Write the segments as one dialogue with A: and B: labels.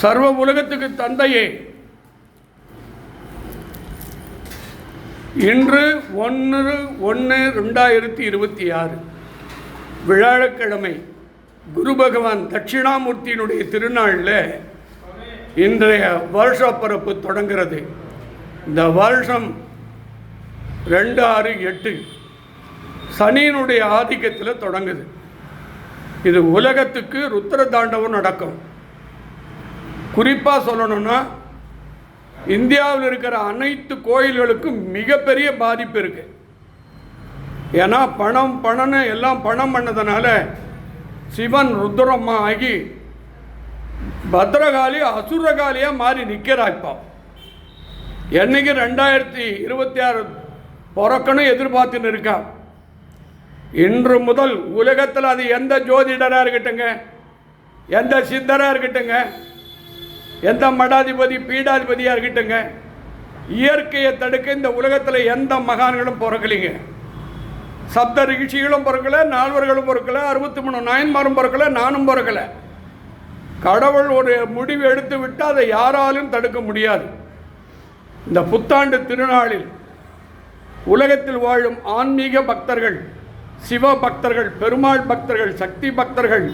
A: சர்வ உலகத்துக்கு தந்தையே, இன்று 1/1/2026 வியாழக்கிழமை குரு பகவான் தட்சிணாமூர்த்தியினுடைய திருநாளில் இன்றைய வருஷ பிறப்பு தொடங்கிறது. இந்த வருஷம் 2/6/8 சனியினுடைய ஆதிக்கத்தில் தொடங்குது. இது உலகத்துக்கு ருத்ர தாண்டவம் நடக்கும். குறிப்பாக சொல்லணும்னா இந்தியாவில் இருக்கிற அனைத்து கோயில்களுக்கும் மிகப்பெரிய பாதிப்பு இருக்குது. ஏன்னா பணம்னு எல்லாம் பணம் பண்ணதுனால சிவன் ருத்ரம்மா ஆகி பத்ரகாளி அசுரகாளியாக மாறி நிற்கிறாப்பா. என்னைக்கு 2026 பிறக்கணும் எதிர்பார்த்துன்னு இருக்கா. இன்று முதல் உலகத்தில் அது எந்த ஜோதிடராக இருக்கட்டுங்க, எந்த சித்தராக இருக்கட்டுங்க, எந்த மடாதிபதி பீடாதிபதியாக இருக்கட்டுங்க, இயற்கையை தடுக்க இந்த உலகத்தில் எந்த மகான்களும் பிறக்கலைங்க. சப்த ரிஷிகளும் பிறக்கலை, நால்வர்களும் பிறக்கலை, 63 நாயன்மாரும் பிறக்கலை, நானும் பிறக்கலை. கடவுள் ஒரு முடிவு எடுத்து விட்டு அதை யாராலும் தடுக்க முடியாது. இந்த புத்தாண்டு திருநாளில் உலகத்தில் வாழும் ஆன்மீக பக்தர்கள், சிவ பக்தர்கள், பெருமாள் பக்தர்கள், சக்தி பக்தர்கள்,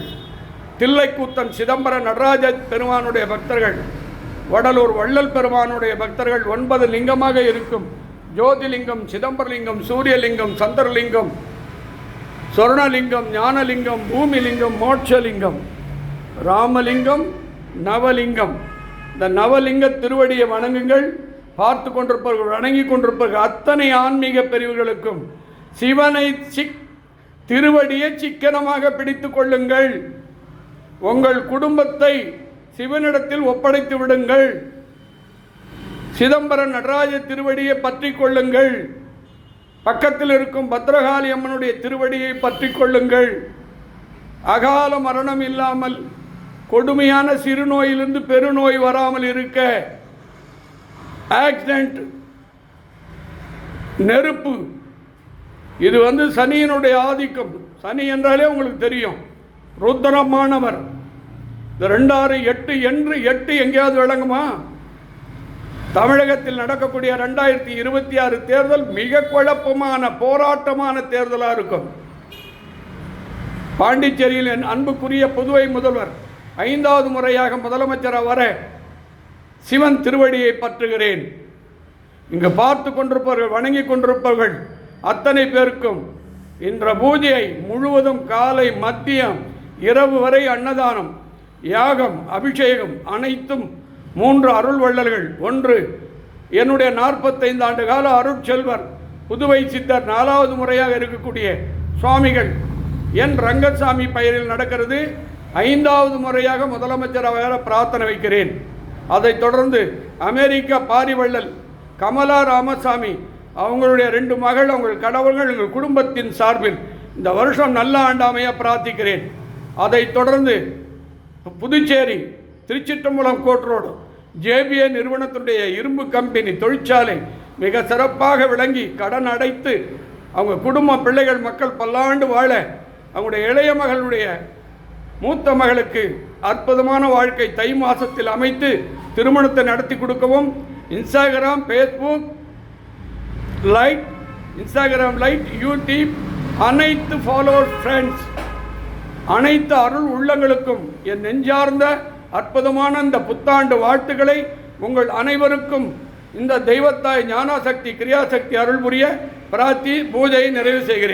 A: தில்லைக்கூத்தன் சிதம்பர நடராஜ பெருமானுடைய பக்தர்கள், வடலூர் வள்ளல் பெருமானுடைய பக்தர்கள், 9 லிங்கமாக இருக்கும் ஜோதிலிங்கம், சிதம்பரலிங்கம், சூரியலிங்கம், சந்திரலிங்கம், சொர்ணலிங்கம், ஞானலிங்கம், பூமிலிங்கம், மோட்சலிங்கம், ராமலிங்கம், நவலிங்கம். இந்த நவலிங்க திருவடியை வணங்குங்கள். பார்த்து கொண்டிருப்பவர்கள், வணங்கி கொண்டிருப்பவர்கள் அத்தனை ஆன்மீக பிரிவுகளுக்கும் சிவனை திருவடியை சிக்கனமாக பிடித்து கொள்ளுங்கள். உங்கள் குடும்பத்தை சிவனிடத்தில் ஒப்படைத்து விடுங்கள். சிதம்பரம் நடராஜ திருவடியை பற்றி கொள்ளுங்கள். பக்கத்தில் இருக்கும் பத்ரகாளி அம்மனுடைய திருவடியை பற்றி கொள்ளுங்கள். அகால மரணம் இல்லாமல் கொடுமையான சிறுநோயிலிருந்து பெருநோய் வராமல் இருக்க ஆக்சிடென்ட், நெருப்பு, இது சனியினுடைய ஆதிக்கம். சனி என்றாலே உங்களுக்கு தெரியும், ருத்ரமானவர். இந்த 2/6/8 என்று 8 எங்கேயாவது விளங்குமா? தமிழகத்தில் நடக்கக்கூடிய 2026 தேர்தல் மிக குழப்பமான போராட்டமான தேர்தலாக இருக்கும். பாண்டிச்சேரியில் என் அன்புக்குரிய புதுவை முதல்வர் 5வது முறையாக முதலமைச்சராக வர சிவன் திருவடியை பற்றுகிறேன். இங்கு பார்த்து கொண்டிருப்பவர்கள், வணங்கி கொண்டிருப்பவர்கள் அத்தனை பேருக்கும் இன்ற பூஜையை முழுவதும் காலை, மதியம், இரவு வரை அன்னதானம், யாகம், அபிஷேகம் அனைத்தும் 3 அருள் வள்ளல்கள். 1 என்னுடைய 45 ஆண்டு கால அருட்செல்வர் புதுவை சித்தர் 4வது முறையாக இருக்கக்கூடிய சுவாமிகள் என் ரங்கசாமி பெயரில் நடக்கிறது. 5வது முறையாக முதலமைச்சராக பிரார்த்தனை வைக்கிறேன். அதைத் தொடர்ந்து அமெரிக்கா பாரிவள்ளல் கமலா ராமசாமி, அவங்களுடைய 2 மகள், அவங்கள் கடவுள்கள், எங்கள் குடும்பத்தின் சார்பில் இந்த வருஷம் நல்ல ஆண்டாமையாக பிரார்த்திக்கிறேன். அதைத் தொடர்ந்து புதுச்சேரி திருச்சிற்றம்பலம் கோட் ரோடு ஜேபிஏ நிறுவனத்தினுடைய இரும்பு கம்பெனி தொழிற்சாலை மிக சிறப்பாக விளங்கி கடன் அடைத்து அவங்க குடும்ப பிள்ளைகள் மக்கள் பல்லாண்டு வாழ அவங்களுடைய இளைய மகளுடைய மூத்த மகளுக்கு அற்புதமான வாழ்க்கை தை மாதத்தில் அமைத்து திருமணத்தை நடத்தி கொடுக்கவும் இன்ஸ்டாகிராம், ஃபேஸ்புக் லைட், யூடியூப் அனைத்து ஃபாலோவர்ஸ், ஃப்ரெண்ட்ஸ், அனைத்து அருள் உள்ளங்களுக்கும் என் நெஞ்சார்ந்த அற்புதமான இந்த புத்தாண்டு வாழ்த்துக்களை உங்கள் அனைவருக்கும் இந்த தெய்வத்தாய் ஞானசக்தி கிரியாசக்தி அருள் புரிய பிரார்த்தி பூஜையை நிறைவு செய்கிறேன்.